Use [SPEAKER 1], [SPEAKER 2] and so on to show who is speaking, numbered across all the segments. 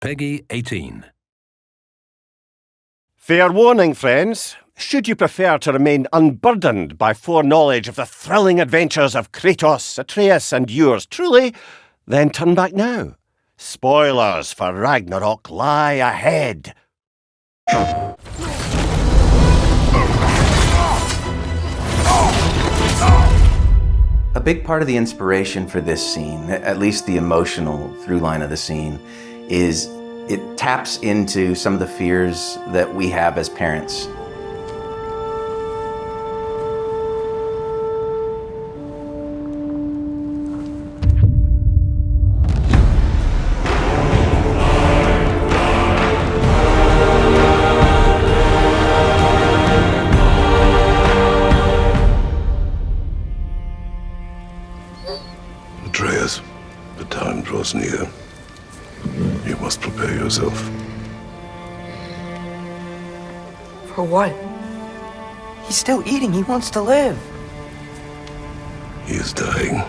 [SPEAKER 1] Peggy 18.
[SPEAKER 2] Fair warning, friends. Should you prefer to remain unburdened by foreknowledge of the thrilling adventures of Kratos, Atreus, and yours truly, then turn back now. Spoilers for Ragnarok lie ahead.
[SPEAKER 3] A big part of the inspiration for this scene, at least the emotional through line of the scene, is it taps into some of the fears that we have as parents.
[SPEAKER 4] Atreus, the time draws near. You must prepare yourself.
[SPEAKER 5] For what? He's still eating. He wants to live.
[SPEAKER 4] He is dying.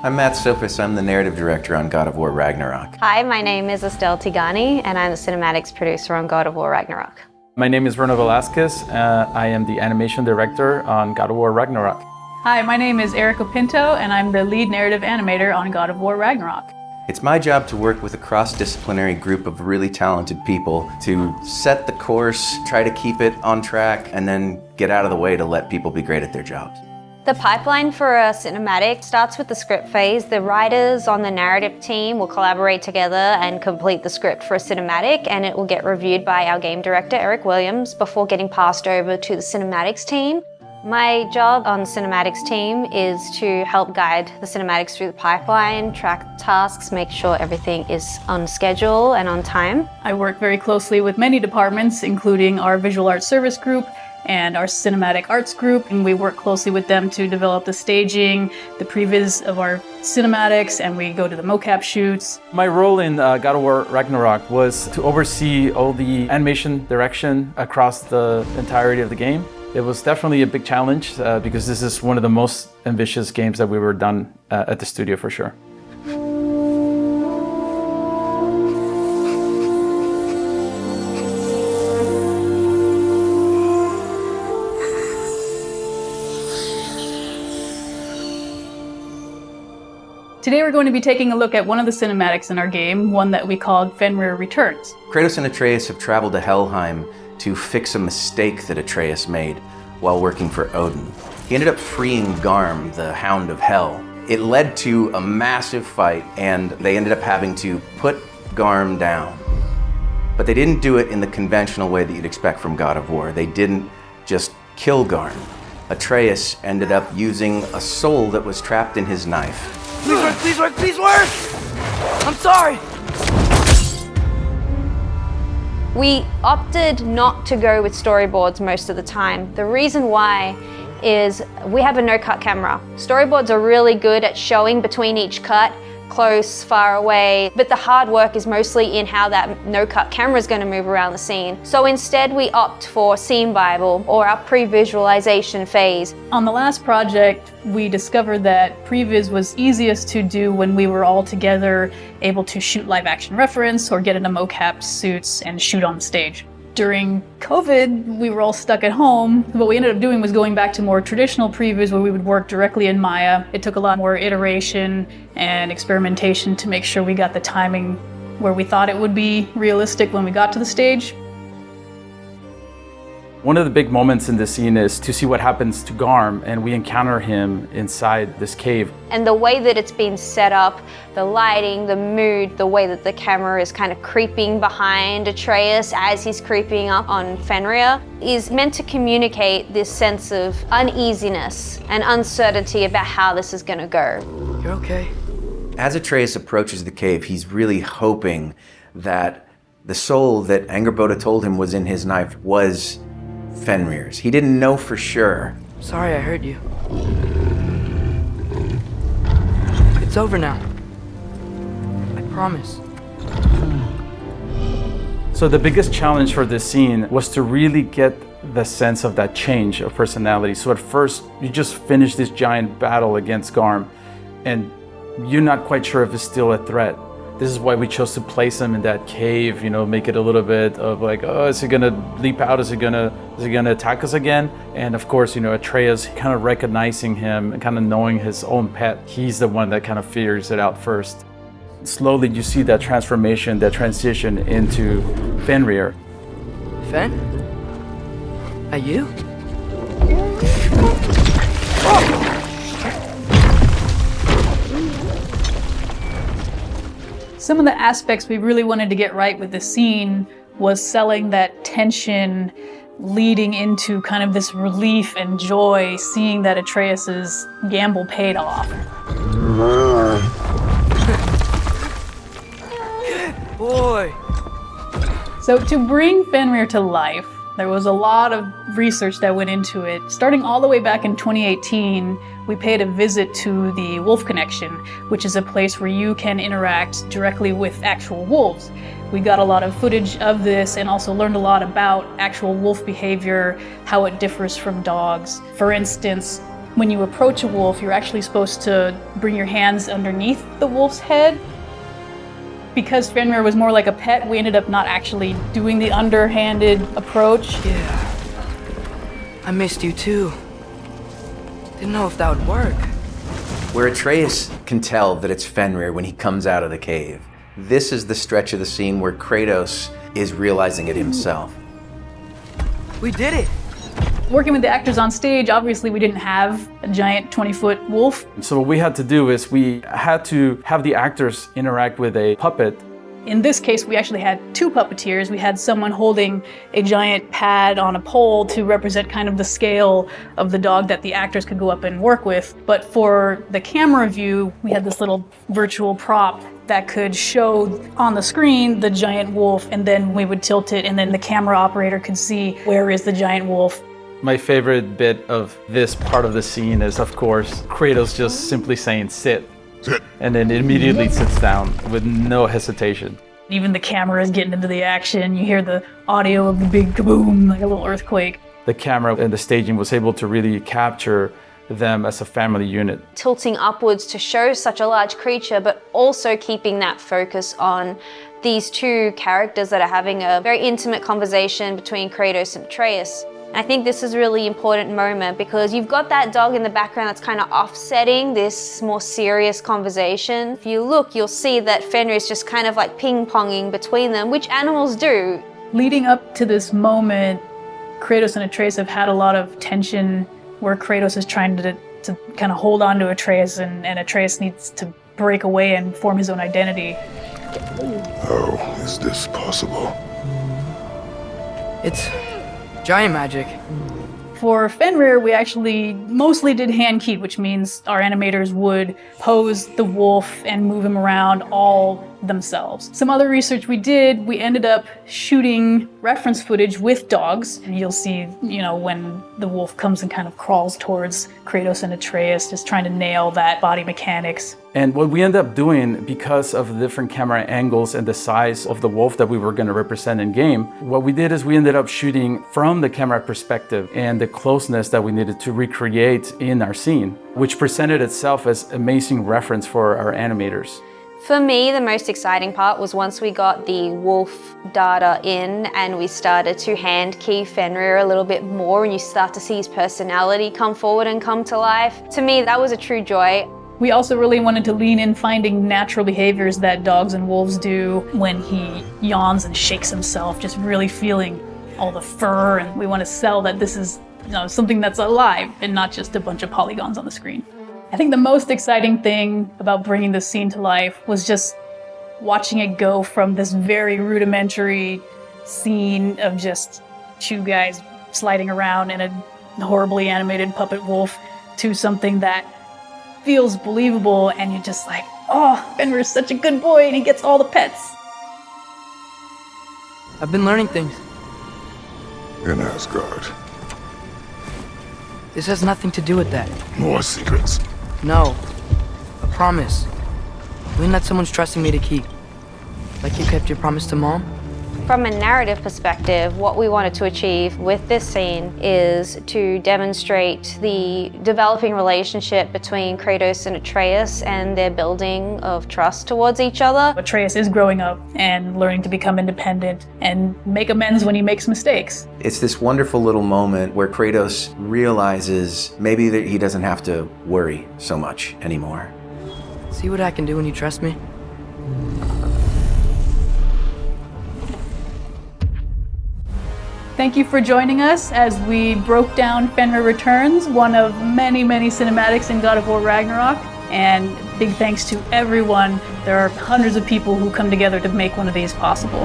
[SPEAKER 3] I'm Matt Sophis, I'm the narrative director on God of War Ragnarok.
[SPEAKER 6] Hi, my name is Estelle Tigani, and I'm the cinematics producer on God of War Ragnarok.
[SPEAKER 7] My name is Rona Velasquez. I am the animation director on God of War Ragnarok.
[SPEAKER 8] Hi, my name is Erica Pinto, and I'm the lead narrative animator on God of War Ragnarok.
[SPEAKER 3] It's my job to work with a cross-disciplinary group of really talented people to set the course, try to keep it on track, and then get out of the way to let people be great at their jobs.
[SPEAKER 6] The pipeline for a cinematic starts with the script phase. The writers on the narrative team will collaborate together and complete the script for a cinematic, and it will get reviewed by our game director, Eric Williams, before getting passed over to the cinematics team. My job on the cinematics team is to help guide the cinematics through the pipeline, track tasks, make sure everything is on schedule and on time.
[SPEAKER 8] I work very closely with many departments, including our visual arts service group and our cinematic arts group, and we work closely with them to develop the staging, the previs of our cinematics, and we go to the mocap shoots.
[SPEAKER 7] My role in God of War Ragnarok was to oversee all the animation direction across the entirety of the game. It was definitely a big challenge because this is one of the most ambitious games that we were done at the studio for sure.
[SPEAKER 8] Today we're going to be taking a look at one of the cinematics in our game, one that we called Fenrir Returns.
[SPEAKER 3] Kratos and Atreus have traveled to Helheim to fix a mistake that Atreus made while working for Odin. He ended up freeing Garm, the Hound of Hell. It led to a massive fight, and they ended up having to put Garm down. But they didn't do it in the conventional way that you'd expect from God of War. They didn't just kill Garm. Atreus ended up using a soul that was trapped in his knife.
[SPEAKER 5] Please work, please work, please work! I'm sorry!
[SPEAKER 6] We opted not to go with storyboards most of the time. The reason why is we have a no-cut camera. Storyboards are really good at showing between each cut, close, far away, but the hard work is mostly in how that no-cut camera is going to move around the scene. So instead we opt for Scene Bible or our pre-visualization phase.
[SPEAKER 8] On the last project, we discovered that previs was easiest to do when we were all together, able to shoot live action reference or get into mocap suits and shoot on stage. During COVID, we were all stuck at home. What we ended up doing was going back to more traditional previs where we would work directly in Maya. It took a lot more iteration and experimentation to make sure we got the timing where we thought it would be realistic when we got to the stage.
[SPEAKER 7] One of the big moments in this scene is to see what happens to Garm, and we encounter him inside this cave.
[SPEAKER 6] And the way that it's been set up, the lighting, the mood, the way that the camera is kind of creeping behind Atreus as he's creeping up on Fenrir is meant to communicate this sense of uneasiness and uncertainty about how this is going to go.
[SPEAKER 5] You're okay.
[SPEAKER 3] As Atreus approaches the cave, he's really hoping that the soul that Angerboda told him was in his knife was Fenrir's. He didn't know for sure.
[SPEAKER 5] Sorry I hurt you. It's over now. I promise.
[SPEAKER 7] So the biggest challenge for this scene was to really get the sense of that change of personality. So at first, you just finish this giant battle against Garm, and you're not quite sure if it's still a threat. This is why we chose to place him in that cave, you know, make it a little bit of like, oh, is he gonna leap out? Is he gonna attack us again? And of course, you know, Atreus kind of recognizing him and kind of knowing his own pet, he's the one that kind of figures it out first. Slowly you see that transformation, that transition into Fenrir.
[SPEAKER 5] Fen? Are you?
[SPEAKER 8] Some of the aspects we really wanted to get right with the scene was selling that tension leading into kind of this relief and joy, seeing that Atreus's gamble paid off.
[SPEAKER 5] Good boy.
[SPEAKER 8] So to bring Fenrir to life, there was a lot of research that went into it. Starting all the way back in 2018, we paid a visit to the Wolf Connection, which is a place where you can interact directly with actual wolves. We got a lot of footage of this and also learned a lot about actual wolf behavior, how it differs from dogs. For instance, when you approach a wolf, you're actually supposed to bring your hands underneath the wolf's head. Because Fenrir was more like a pet, we ended up not actually doing the underhanded approach.
[SPEAKER 5] Yeah. I missed you too. Didn't know if that would work.
[SPEAKER 3] Where Atreus can tell that it's Fenrir when he comes out of the cave. This is the stretch of the scene where Kratos is realizing it himself.
[SPEAKER 5] We did it.
[SPEAKER 8] Working with the actors on stage, obviously we didn't have a giant 20-foot wolf.
[SPEAKER 7] So what we had to do is we had to have the actors interact with a puppet.
[SPEAKER 8] In this case, we actually had two puppeteers. We had someone holding a giant pad on a pole to represent kind of the scale of the dog that the actors could go up and work with. But for the camera view, we had this little virtual prop that could show on the screen the giant wolf, and then we would tilt it, and then the camera operator could see where is the giant wolf.
[SPEAKER 7] My favorite bit of this part of the scene is, of course, Kratos just simply saying, sit.
[SPEAKER 4] Sit.
[SPEAKER 7] And then immediately sits down with no hesitation.
[SPEAKER 8] Even the camera is getting into the action. You hear the audio of the big kaboom, like a little earthquake.
[SPEAKER 7] The camera and the staging was able to really capture them as a family unit.
[SPEAKER 6] Tilting upwards to show such a large creature, but also keeping that focus on these two characters that are having a very intimate conversation between Kratos and Atreus. And I think this is a really important moment because you've got that dog in the background that's kind of offsetting this more serious conversation. If you look, you'll see that Fenrir is just kind of like ping-ponging between them, which animals do.
[SPEAKER 8] Leading up to this moment, Kratos and Atreus have had a lot of tension where Kratos is trying to kind of hold on to Atreus, and Atreus needs to break away and form his own identity.
[SPEAKER 4] How is this possible?
[SPEAKER 5] It's giant magic.
[SPEAKER 8] For Fenrir, we actually mostly did hand keyed, which means our animators would pose the wolf and move him around all themselves. Some other research we did, we ended up shooting reference footage with dogs, and you'll see, you know, when the wolf comes and kind of crawls towards Kratos and Atreus, just trying to nail that body mechanics.
[SPEAKER 7] And what we ended up doing, because of the different camera angles and the size of the wolf that we were going to represent in game, what we did is we ended up shooting from the camera perspective and the closeness that we needed to recreate in our scene, which presented itself as amazing reference for our animators.
[SPEAKER 6] For me, the most exciting part was once we got the wolf data in and we started to hand key Fenrir a little bit more and you start to see his personality come forward and come to life. To me, that was a true joy.
[SPEAKER 8] We also really wanted to lean in finding natural behaviors that dogs and wolves do when he yawns and shakes himself, just really feeling all the fur, and we want to sell that this is, you know, something that's alive and not just a bunch of polygons on the screen. I think the most exciting thing about bringing this scene to life was just watching it go from this very rudimentary scene of just two guys sliding around in a horribly animated puppet wolf to something that feels believable, and you're just like, oh, Fenrir's such a good boy and he gets all the pets.
[SPEAKER 5] I've been learning things.
[SPEAKER 4] In Asgard.
[SPEAKER 5] This has nothing to do with that.
[SPEAKER 4] More secrets.
[SPEAKER 5] No. A promise. Something that someone's trusting me to keep. Like you kept your promise to Mom?
[SPEAKER 6] From a narrative perspective, what we wanted to achieve with this scene is to demonstrate the developing relationship between Kratos and Atreus and their building of trust towards each other.
[SPEAKER 8] Atreus is growing up and learning to become independent and make amends when he makes mistakes.
[SPEAKER 3] It's this wonderful little moment where Kratos realizes maybe that he doesn't have to worry so much anymore.
[SPEAKER 5] See what I can do when you trust me?
[SPEAKER 8] Thank you for joining us as we broke down Fenrir Returns, one of many, many cinematics in God of War Ragnarok. And big thanks to everyone. There are hundreds of people who come together to make one of these possible.